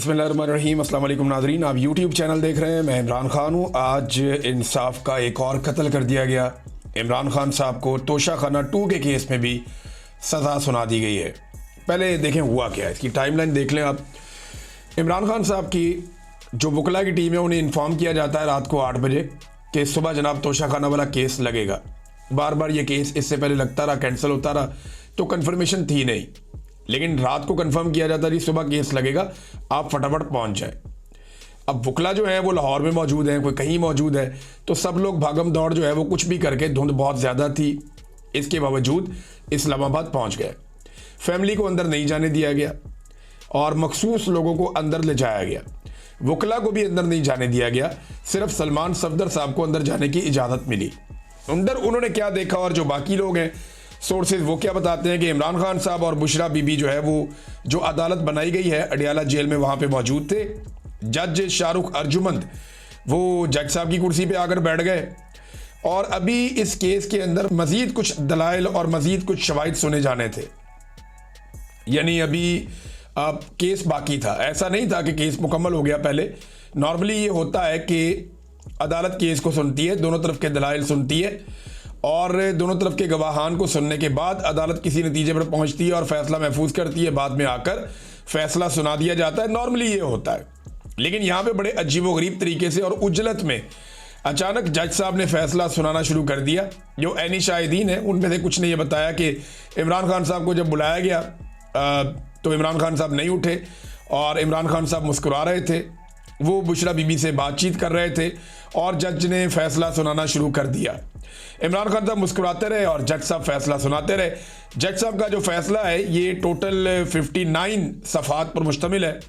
बिस्मिल्लाहिर्रहमानिर्रहीम। अस्सलाम वालेकुम नाज़रीन, आप यूट्यूब चैनल देख रहे हैं। मैं इमरान खान हूँ। आज इंसाफ का एक और कत्ल कर दिया गया। इमरान खान साहब को तोशाखाना 2 के केस में भी सज़ा सुना दी गई है। पहले देखें हुआ क्या है, इसकी टाइमलाइन देख लें आप। इमरान खान साहब की जो वकला की टीम है उन्हें इन्फॉर्म किया जाता है रात को 8 बजे कि सुबह जनाब तोशाखाना वाला केस लगेगा। बार बार ये केस इससे पहले लगता रहा, कैंसिल होता रहा, तो कन्फर्मेशन थी नहीं, लेकिन रात को कंफर्म किया जाता जी सुबह केस लगेगा, आप फटाफट पहुंच जाए। अब वकला जो है वो लाहौर में मौजूद है, कोई कहीं मौजूद है, तो सब लोग भागम दौड़ जो है वो कुछ भी करके, धुंध बहुत ज़्यादा थी, इसके बावजूद इस्लामाबाद पहुंच गए। फैमिली को अंदर नहीं जाने दिया गया और मखसूस लोगों को अंदर ले जाया गया। वकला को भी अंदर नहीं जाने दिया गया, सिर्फ सलमान सफदर साहब को अंदर जाने की इजाज़त मिली। अंदर उन्होंने क्या देखा और जो बाकी लोग हैं सोर्सेज वो क्या बताते हैं कि इमरान खान साहब और बुशरा बीबी जो है वो जो अदालत बनाई गई है अडियाला जेल में वहाँ पे मौजूद थे। जज शाहरुख अर्जुमंद वो जज साहब की कुर्सी पे आकर बैठ गए और अभी इस केस के अंदर मज़ीद कुछ दलाइल और मज़ीद कुछ शवाहिद सुने जाने थे। यानी अभी केस बाकी था, ऐसा नहीं था कि केस मुकम्मल हो गया। पहले नॉर्मली ये होता है कि अदालत केस को सुनती है, दोनों तरफ के दलाइल सुनती है और दोनों तरफ के गवाहान को सुनने के बाद अदालत किसी नतीजे पर पहुंचती है और फैसला महफूज करती है। बाद में आकर फैसला सुना दिया जाता है। नॉर्मली ये होता है, लेकिन यहाँ पे बड़े अजीबोगरीब तरीके से और उजलत में अचानक जज साहब ने फैसला सुनाना शुरू कर दिया। जो ऐनी शाहिदीन है उनमें से कुछ ने यह बताया कि इमरान खान साहब को जब बुलाया गया तो इमरान खान साहब नहीं उठे और इमरान खान साहब मुस्कुरा रहे थे, वो बुशरा बीबी से बातचीत कर रहे थे और जज ने फैसला सुनाना शुरू कर दिया। इमरान खान साहब मुस्कुराते रहे और जज साहब फैसला सुनाते रहे। जज साहब का जो फैसला है ये टोटल 59 सफ़ात पर मुश्तमिल है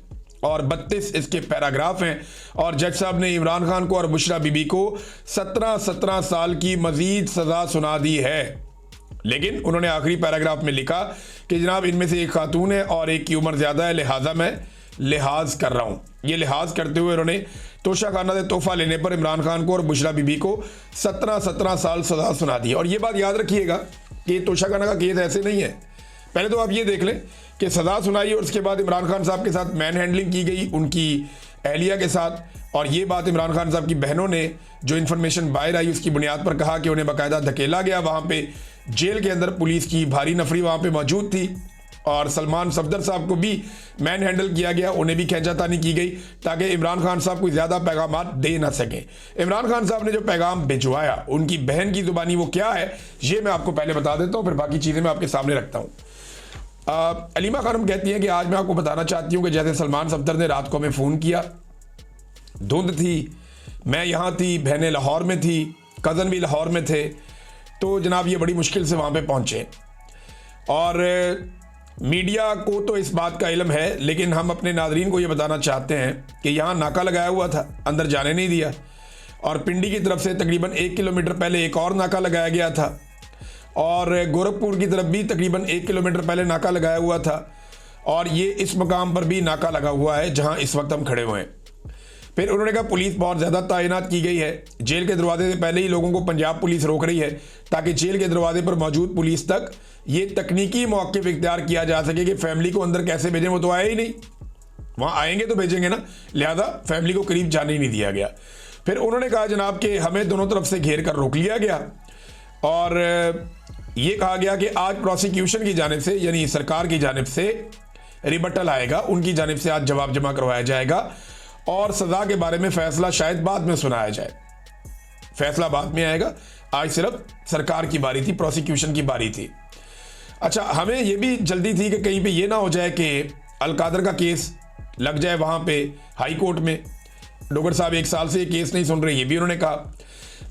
और 32 इसके पैराग्राफ हैं और जज साहब ने इमरान खान को और बुशरा बीबी को 17 साल की मजीद सज़ा सुना दी है। लेकिन उन्होंने आखिरी पैराग्राफ में लिखा कि जनाब इनमें से एक खातून है और एक की उम्र ज़्यादा है, लिहाजा मैं लिहाज कर रहा हूँ। ये लिहाज करते हुए उन्होंने तोशाखाना से तोहफा लेने पर इमरान खान को और बुशरा बीबी को 17 साल सज़ा सुना दी। और ये बात याद रखिएगा कि तोशाखाना का केस ऐसे नहीं है। पहले तो आप ये देख लें कि सज़ा सुनाई और उसके बाद इमरान खान साहब के साथ मैन हैंडलिंग की गई उनकी अहलिया के साथ, और ये बात इमरान खान साहब की बहनों ने जो इन्फॉर्मेशन बाहर आई उसकी बुनियाद पर कहा कि उन्हें बाकायदा धकेला गया। वहाँ पे जेल के अंदर पुलिस की भारी नफरी वहाँ पे मौजूद थी और सलमान सफदर साहब को भी मैन हैंडल किया गया, उन्हें भी खींचातानी की गई ताकि इमरान खान साहब कोई ज़्यादा पैगाम दे ना सकें। इमरान खान साहब ने जो पैगाम भिजवाया उनकी बहन की ज़ुबानी वो क्या है ये मैं आपको पहले बता देता हूँ, फिर बाकी चीज़ें मैं आपके सामने रखता हूँ। अलीमा खानम कहती हैं कि आज मैं आपको बताना चाहती हूँ कि जैसे सलमान सफदर ने रात को हमें फ़ोन किया, धुंध थी, मैं यहाँ थी, बहनें लाहौर में थी, कज़न भी लाहौर में थे, तो जनाब ये बड़ी मुश्किल से वहाँ पे पहुँचे और मीडिया को तो इस बात का इल्म है, लेकिन हम अपने नाज़रीन को ये बताना चाहते हैं कि यहाँ नाका लगाया हुआ था, अंदर जाने नहीं दिया, और पिंडी की तरफ से तकरीबन 1 किलोमीटर पहले एक और नाका लगाया गया था और गोरखपुर की तरफ भी तकरीबन 1 किलोमीटर पहले नाका लगाया हुआ था और ये इस मकाम पर भी नाका लगा हुआ है जहाँ इस वक्त हम खड़े हुए हैं। फिर उन्होंने कहा पुलिस बहुत ज़्यादा तैनात की गई है, जेल के दरवाजे से पहले ही लोगों को पंजाब पुलिस रोक रही है ताकि जेल के दरवाजे पर मौजूद पुलिस तक ये तकनीकी मौक़िफ़ इख्तियार किया जा सके कि फैमिली को अंदर कैसे भेजें, वो तो आए ही नहीं, वहाँ आएंगे तो भेजेंगे ना, लिहाजा फैमिली को करीब जाने ही नहीं दिया गया। फिर उन्होंने कहा जनाब कि हमें दोनों तरफ से घेर कर रोक लिया गया और ये कहा गया कि आज प्रोसिक्यूशन की जानिब से यानी सरकार की जानिब से रिबटल आएगा, उनकी जानिब से आज जवाब जमा करवाया जाएगा और सज़ा के बारे में फ़ैसला शायद बाद में सुनाया जाए। फैसला बाद में आएगा, आज सिर्फ सरकार की बारी थी, प्रोसिक्यूशन की बारी थी। अच्छा, हमें यह भी जल्दी थी कि कहीं पे ये ना हो जाए कि अलकादर का केस लग जाए वहाँ पे हाई कोर्ट में। डोगर साहब 1 साल से ये केस नहीं सुन रहे, ये भी उन्होंने कहा।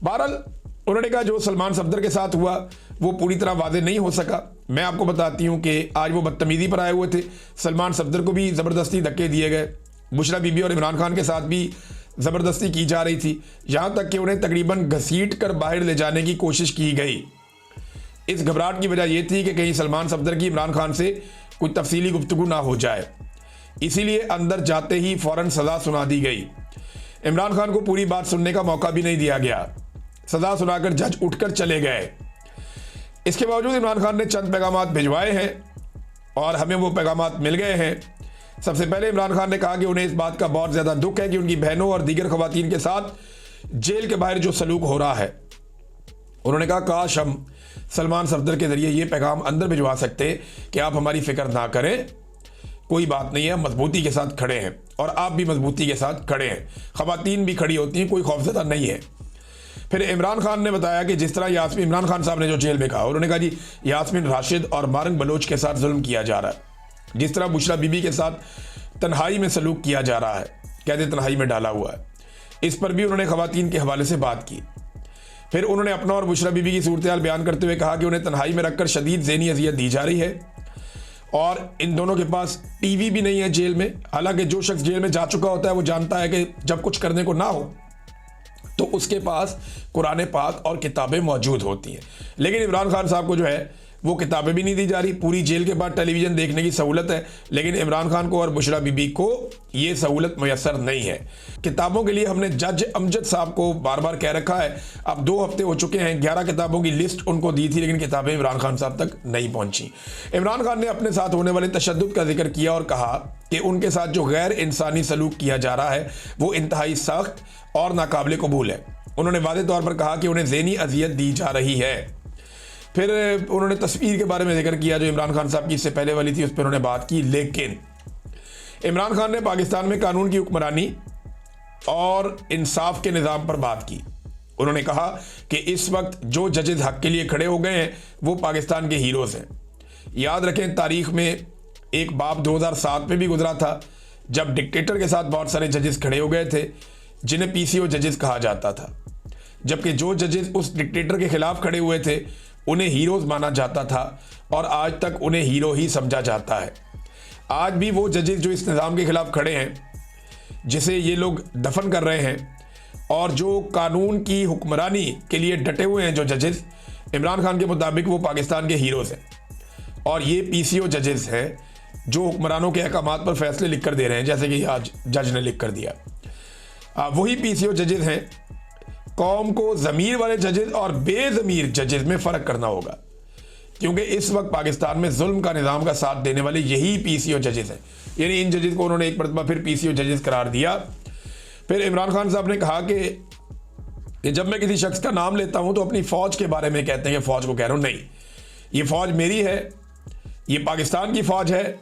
बहरहाल उन्होंने कहा जो सलमान सफदर के साथ हुआ वो पूरी तरह वाज़ेह नहीं हो सका। मैं आपको बताती हूँ कि आज वो बदतमीज़ी पर आए हुए थे, सलमान सफदर को भी ज़बरदस्ती धक्के दिए गए, बुशरा बीबी और इमरान खान के साथ भी ज़बरदस्ती की जा रही थी, यहाँ तक कि उन्हें तकरीबन घसीट कर बाहर ले जाने की कोशिश की गई। इस घबराहट की वजह यह थी कि कहीं सलमान सफदर की इमरान खान से कोई तफसीली गुफ्तगू ना हो जाए, इसीलिए अंदर जाते ही फ़ौरन सज़ा सुना दी गई। इमरान खान को पूरी बात सुनने का मौका भी नहीं दिया गया, सज़ा सुनाकर जज उठकर चले गए। इसके बावजूद इमरान खान ने चंद पैगाम भिजवाए हैं और हमें वो पैगाम मिल गए हैं सबसे पहले इमरान खान ने कहा कि उन्हें इस बात का बहुत ज़्यादा दुख है कि उनकी बहनों और दीगर खवातीन के साथ जेल के बाहर जो सलूक हो रहा है। उन्होंने कहा काश हम सलमान सफदर के जरिए ये पैगाम अंदर भिजवा सकते कि आप हमारी फिक्र ना करें, कोई बात नहीं है, मजबूती के साथ खड़े हैं और आप भी मजबूती के साथ खड़े हैं, खवातीन भी खड़ी होती हैं, कोई खौफजदा नहीं है। फिर इमरान खान ने बताया कि जिस तरह यास्मीन, इमरान खान साहब ने जो जेल में कहा, उन्होंने कहा जी यास्मीन राशिद और मारंग बलोच के साथ जुल्म किया जा रहा है, जिस तरह बुशरा बीबी के साथ तन्हाई में सलूक किया जा रहा है, कहते तन्हाई में डाला हुआ है, इस पर भी उन्होंने खवातीन के हवाले से बात की। फिर उन्होंने अपना और बुशरा बीबी की सूरत हाल बयान करते हुए कहा कि उन्हें तन्हाई में रखकर शदीद ज़हनी अजियत दी जा रही है और इन दोनों के पास टीवी भी नहीं है जेल में। हालांकि जो शख्स जेल में जा चुका होता है वो जानता है कि जब कुछ करने को ना हो तो उसके पास कुरान पाक और किताबें मौजूद होती हैं, लेकिन इमरान खान साहब को जो है वो किताबें भी नहीं दी जा रही। पूरी जेल के बाद टेलीविज़न देखने की सहूलत है, लेकिन इमरान खान को और बुशरा बीबी को ये सहूलत मैसर नहीं है। किताबों के लिए हमने जज अमजद साहब को बार बार कह रखा है, अब 2 हफ्ते हो चुके हैं, 11 किताबों की लिस्ट उनको दी थी, लेकिन किताबें इमरान खान साहब तक नहीं पहुंची। इमरान खान ने अपने साथ होने वाले तशद्दुद का जिक्र किया और कहा कि उनके साथ जो गैर इंसानी सलूक किया जा रहा है वो इंतहाई सख्त और नाकाबिले कबूल है। उन्होंने वादे तौर पर कहा कि उन्हें ज़हनी अजियत दी जा रही है। फिर उन्होंने तस्वीर के बारे में जिक्र किया जो इमरान खान साहब की इससे पहले वाली थी, उस पर उन्होंने बात की। लेकिन इमरान खान ने पाकिस्तान में कानून की हुक्मरानी और इंसाफ के निज़ाम पर बात की। उन्होंने कहा कि इस वक्त जो जजेस हक के लिए खड़े हो गए हैं वो पाकिस्तान के हीरोज़ हैं। याद रखें तारीख में एक बाब 2007 में भी गुजरा था जब डिक्टेटर के साथ बहुत सारे जजेस खड़े हो गए थे जिन्हें PCO जजेस कहा जाता था, जबकि जो जजेस उस डिक्टेटर के खिलाफ खड़े हुए थे उन्हें हीरोज़ माना जाता था और आज तक उन्हें हीरो ही समझा जाता है। आज भी वो जजेस जो इस निज़ाम के खिलाफ खड़े हैं, जिसे ये लोग दफन कर रहे हैं, और जो कानून की हुक्मरानी के लिए डटे हुए हैं जो जजेस, इमरान खान के मुताबिक वो पाकिस्तान के हीरोज़ हैं। और ये PCO जजेस हैं जो हुक्मरानों के अहकामात पर फैसले लिख कर दे रहे हैं, जैसे कि आज जज ने लिख कर दिया। वही PCO जजेस हैं। कौम को ज़मीर वाले जजेस और बेज़मीर जजेस में फ़र्क करना होगा, क्योंकि इस वक्त पाकिस्तान में जुल्म का निज़ाम का साथ देने वाले यही PCO जजेस हैं। यानी इन जजेस को उन्होंने एक मरतबा फिर PCO जजेस करार दिया। फिर इमरान खान साहब ने कहा कि जब मैं किसी शख्स का नाम लेता हूं तो अपनी फ़ौज के बारे में कहते हैं कि फ़ौज को कह रहा हूं, नहीं, ये फ़ौज मेरी है, ये पाकिस्तान की फ़ौज है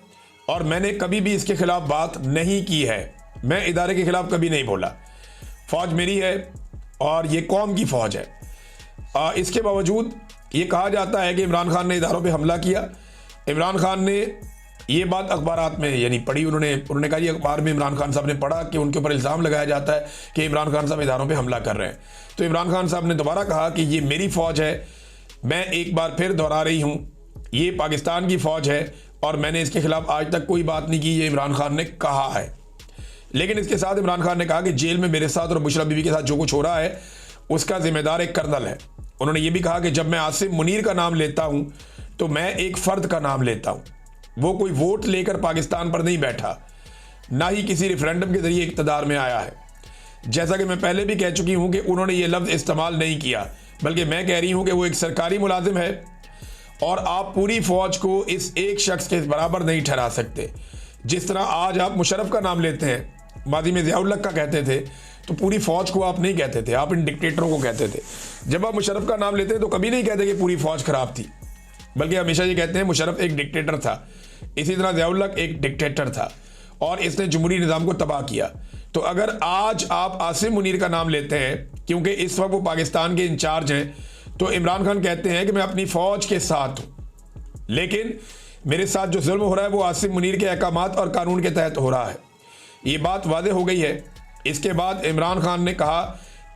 और मैंने कभी भी इसके खिलाफ बात नहीं की है, मैं इदारे के खिलाफ कभी नहीं बोला। फ़ौज मेरी है और ये कौम की फ़ौज है। इसके बावजूद ये कहा जाता है कि इमरान खान ने इदारों पे हमला किया। इमरान खान ने ये बात अखबारात में यानी पढ़ी, उन्होंने कहा ये अखबार में इमरान खान साहब ने पढ़ा कि उनके ऊपर इल्ज़ाम लगाया जाता है कि इमरान खान साहब इदारों पे हमला कर रहे हैं। तो इमरान खान साहब ने दोबारा कहा कि ये मेरी फ़ौज है, मैं एक बार फिर दोहरा रही हूँ, ये पाकिस्तान की फ़ौज है और मैंने इसके खिलाफ आज तक कोई बात नहीं की, ये इमरान खान ने कहा है। लेकिन इसके साथ इमरान खान ने कहा कि जेल में मेरे साथ और बुशरा बीबी के साथ जो कुछ हो रहा है उसका जिम्मेदार एक कर्नल है। उन्होंने ये भी कहा कि जब मैं आसिम मुनीर का नाम लेता हूं तो मैं एक फ़र्द का नाम लेता हूं, वो कोई वोट लेकर पाकिस्तान पर नहीं बैठा, ना ही किसी रेफरेंडम के जरिए इक़्तिदार में आया है। जैसा कि मैं पहले भी कह चुकी हूं कि उन्होंने ये लफ्ज़ इस्तेमाल नहीं किया, बल्कि मैं कह रही हूं कि वो एक सरकारी मुलाजिम है और आप पूरी फ़ौज को इस एक शख्स के बराबर नहीं ठहरा सकते। जिस तरह आज आप मुशर्रफ का नाम लेते हैं, माजी में ज़ियाउल हक का कहते थे, तो पूरी फ़ौज को आप नहीं कहते थे, आप इन डिक्टेटरों को कहते थे। जब आप मुशर्रफ का नाम लेते हैं तो कभी नहीं कहते कि पूरी फ़ौज ख़राब थी, बल्कि हमेशा ये कहते हैं मुशर्रफ एक डिक्टेटर था। इसी तरह ज़ियाउल हक एक डिक्टेटर था और इसने जमहूरी निज़ाम को तबाह किया। तो अगर आज आप आसिम मुनीर का नाम लेते हैं क्योंकि इस वक्त वो पाकिस्तान के इंचार्ज हैं, तो इमरान खान कहते हैं कि मैं अपनी फ़ौज के साथ हूँ, लेकिन मेरे साथ जो जुल्म हो रहा है वो आसिम मुनीर के अहकामात और कानून के तहत हो रहा है। ये बात वाज़ेह हो गई है। इसके बाद इमरान खान ने कहा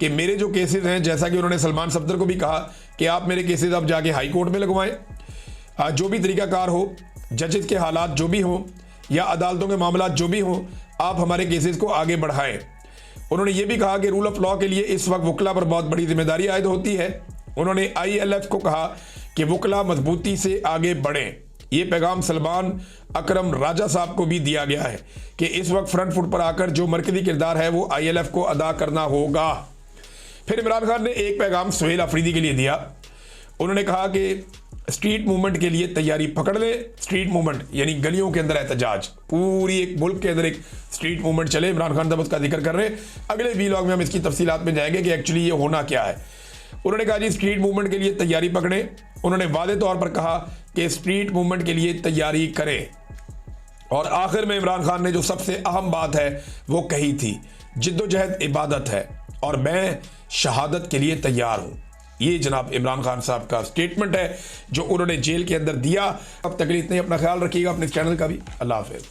कि मेरे जो केसेस हैं, जैसा कि उन्होंने सलमान सफदर को भी कहा कि आप मेरे केसेस अब जाके हाई कोर्ट में लगवाएं, जो भी तरीकाकार हो, जजेस के हालात जो भी हों या अदालतों के मामला जो भी हों, आप हमारे केसेस को आगे बढ़ाएं। उन्होंने ये भी कहा कि रूल ऑफ लॉ के लिए इस वक्त वकला पर बहुत बड़ी जिम्मेदारी आयद होती है। उन्होंने ILF को कहा कि वकला मजबूती से आगे बढ़ें। ये पैगाम सलमान अकरम राजा साहब को भी दिया गया है कि इस वक्त फ्रंट फुट पर आकर जो मरकजी किरदार है वो ILF को अदा करना होगा। फिर इमरान खान ने एक पैगाम सुहेल अफरीदी के लिए दिया। उन्होंने कहा कि स्ट्रीट मूवमेंट के लिए तैयारी पकड़ ले। स्ट्रीट मूवमेंट यानी गलियों के अंदर एहतजाज, पूरी एक मुल्क के अंदर एक स्ट्रीट मूवमेंट चले। इमरान खान साहब उसका जिक्र कर रहे हैं। अगले वीलॉग में हम इसकी तफसीलात में जाएंगे कि एक्चुअली ये होना क्या है। उन्होंने कहा जी स्ट्रीट मूवमेंट के लिए तैयारी पकड़े। उन्होंने वादे तौर पर कहा कि स्ट्रीट मूवमेंट के लिए तैयारी करें। और आखिर में इमरान खान ने जो सबसे अहम बात है वो कही थी, जिद्दोजहद इबादत है और मैं शहादत के लिए तैयार हूं। ये जनाब इमरान खान साहब का स्टेटमेंट है जो उन्होंने जेल के अंदर दिया। अब तक के लिए इतना ही, अपना ख्याल रखिएगा, अपने चैनल का भी। अल्लाह हाफिज़।